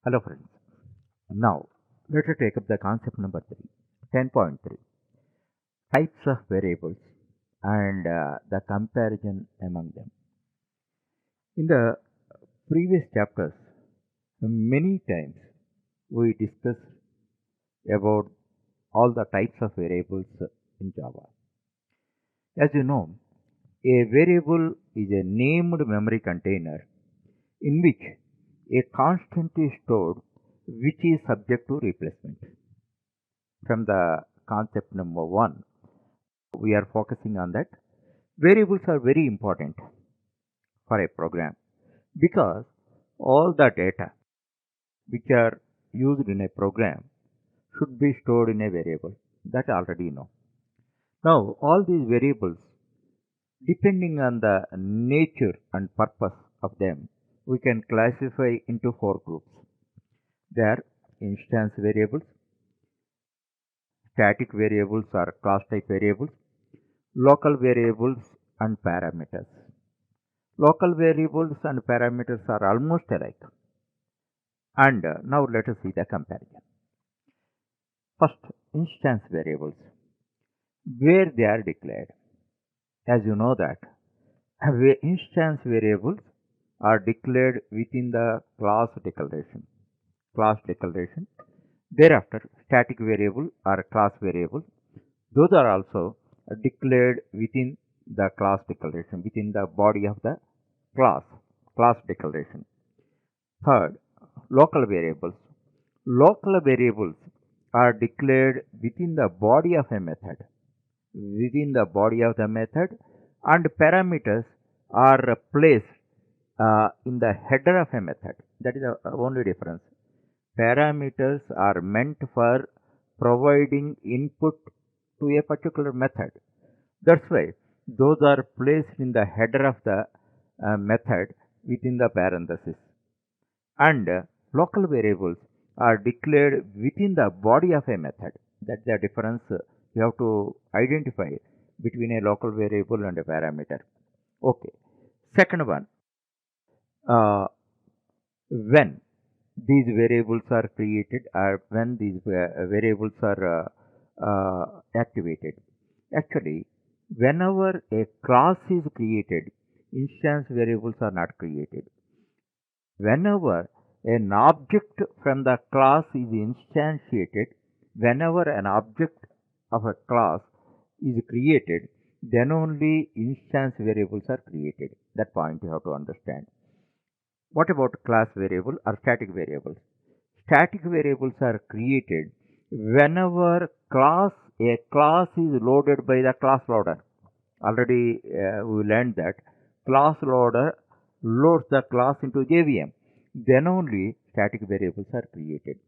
Hello friends. Now let us take up the concept number 3, 10.3, types of variables and the comparison among them. In the previous chapters, many times we discussed about all the types of variables in Java. As you know, a variable is a named memory container in which a constant is stored which is subject to replacement. From the concept number 1, we are focusing on that. Variables are very important for a program because all the data which are used in a program should be stored in a variable. That already you know. Now, all these variables, depending on the nature and purpose of them, we can classify into 4 groups. They are instance variables, static variables or class type variables, local variables, and parameters. Local variables and parameters are almost alike. And now let us see the comparison. First, instance variables, where they are declared. As you know that, instance variables are declared within the class declaration. Class declaration. Thereafter, static variable or class variable, those are also declared within the class declaration, within the body of the class declaration. Third, local variables. Local variables are declared within the body of a method. Within the body of the method, and parameters are placed in the header of a method. That is the only difference. Parameters are meant for providing input to a particular method. That's why those are placed in the header of the method within the parenthesis. And local variables are declared within the body of a method. That's the difference you have to identify between a local variable and a parameter. Okay. Second one, uh, when these variables are created or when these variables are activated. Actually, whenever a class is created, instance variables are not created. Whenever an object from the class is instantiated, whenever an object of a class is created, then only instance variables are created. That point you have to understand. What about class variable or static variables? Static variables are created whenever a class is loaded by the class loader. Already we learned that class loader loads the class into JVM. Then only static variables are created.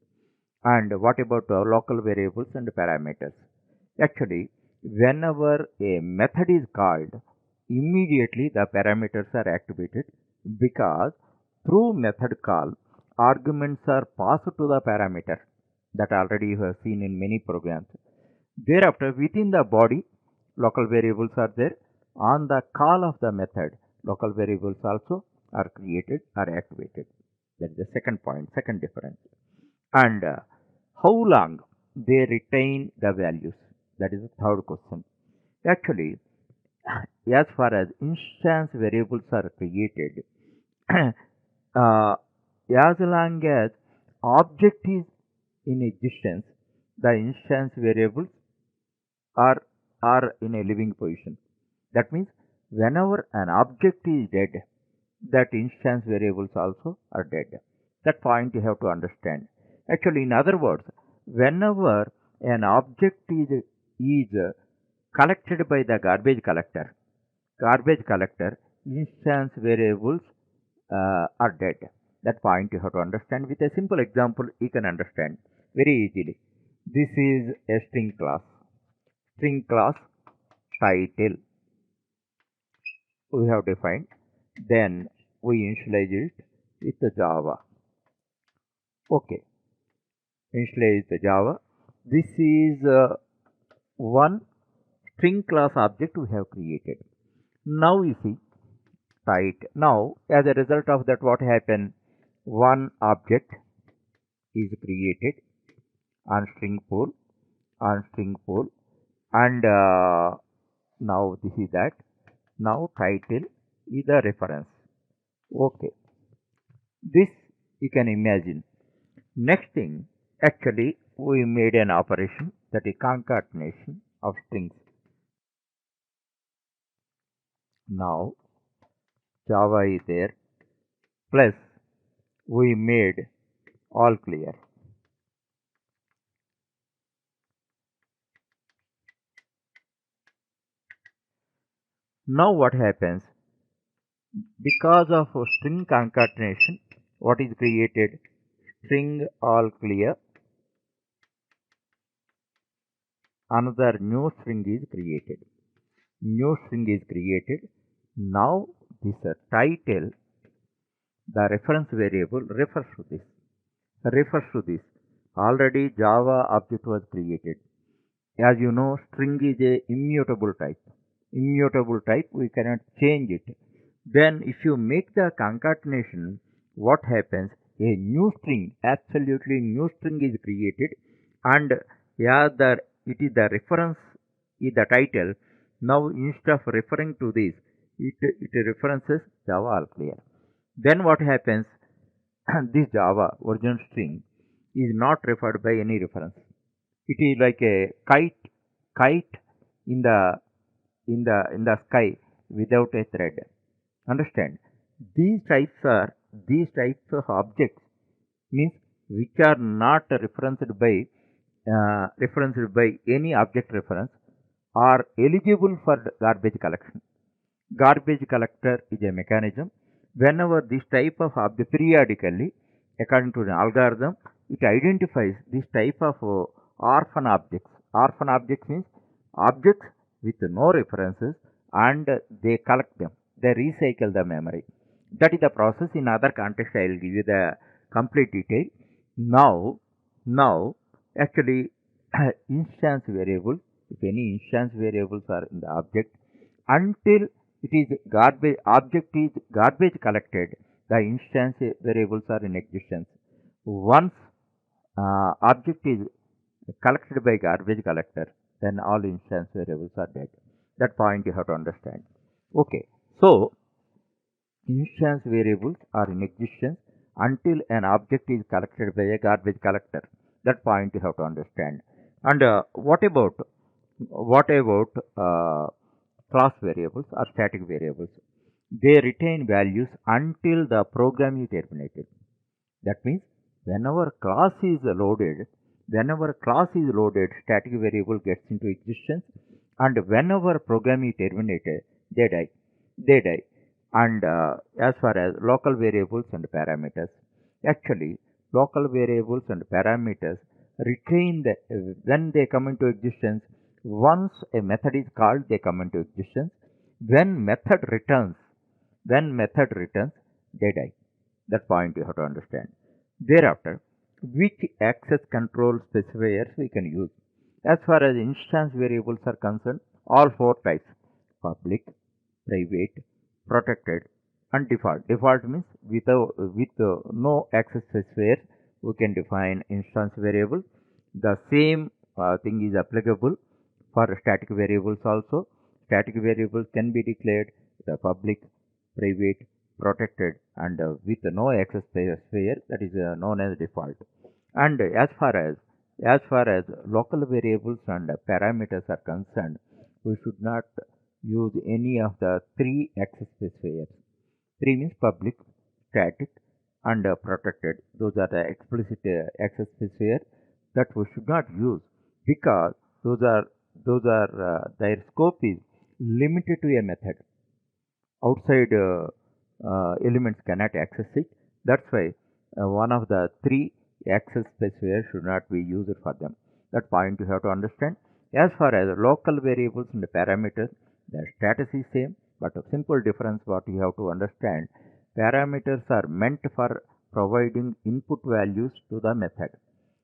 And what about local variables and parameters? Actually, whenever a method is called, immediately the parameters are activated because through method call, arguments are passed to the parameter that already you have seen in many programs. Thereafter, within the body, local variables are there. On the call of the method, local variables also are created or activated. That is the second point, second difference. And how long they retain the values? That is the third question. Actually, as far as instance variables are created, as long as object is in existence, the instance variables are, are in a living position. That means whenever an object is dead, that instance variables also are dead. That point you have to understand. Actually, in other words, whenever an object is collected by the garbage collector, instance variables are dead. That point you have to understand. With a simple example, you can understand very easily. This is a string class. String class title we have defined. Then we initialize it with the Java. Okay, initialize the Java. This is one string class object we have created. Now you see, right now as a result of that, what happened? One object is created on string pool, and now this is that. Now title is the reference. Okay, this you can imagine. Next thing, actually, we made an operation, that is concatenation of strings. Now Java is there, plus we made all clear. Now what happens? Because of string concatenation, what is created? String all clear. Another new string is created. New string is created. Now this title, the reference variable refers to this. Already Java object was created. As you know, string is a immutable type. Immutable type, we cannot change it. Then if you make the concatenation, what happens? A new string, absolutely new string is created, and yeah, it is the reference is the title. Now instead of referring to this, it references Java all clear. Then what happens? This Java original string is not referred by any reference. It is like a kite in the sky without a thread. Understand? These types of objects means which are not referenced by any object reference are eligible for garbage collection. Garbage collector is a mechanism. Whenever this type of object periodically, according to an algorithm, it identifies this type of orphan objects. Orphan objects means objects with no references, and they collect them. They recycle the memory. That is the process. In other context, I will give you the complete detail. Now, actually, instance variables, if any instance variables are in the object, until it is object is garbage collected, the instance variables are in existence. Once object is collected by garbage collector, then all instance variables are dead. That point you have to understand. Okay, so instance variables are in existence until an object is collected by a garbage collector. That point you have to understand. And what about class variables or static variables? They retain values until the program is terminated. That means whenever class is loaded, static variable gets into existence, and whenever program is terminated, they die. They die. And as far as local variables and parameters, actually local variables and parameters retain when they come into existence. Once a method is called, they come into existence. When method returns, they die. That point you have to understand. Thereafter, which access control specifiers we can use? As far as instance variables are concerned, all four types: public, private, protected, and default. Default means with no access specifier, we can define instance variable. The same thing is applicable for static variables also. Static variables can be declared the public, private, protected, and with no access specifier, that is known as default. And as far as local variables and parameters are concerned, we should not use any of the three access specifiers. Three means public, static, and protected. Those are the explicit access specifiers that we should not use, because those are their scope is limited to a method. Outside elements cannot access it. That's why one of the three access specifiers should not be used for them. That point you have to understand. As far as local variables and parameters, their status is same, but a simple difference what you have to understand: parameters are meant for providing input values to the method.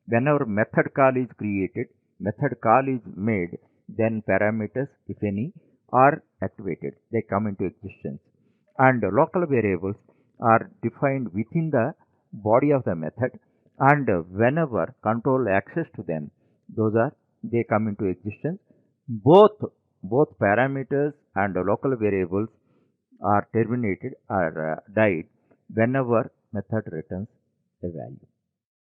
Whenever method call is created, method call is made, then parameters, if any, are activated. They come into existence. And local variables are defined within the body of the method, and whenever control access to them, those are they come into existence. Both both parameters and local variables are terminated or died whenever method returns a value.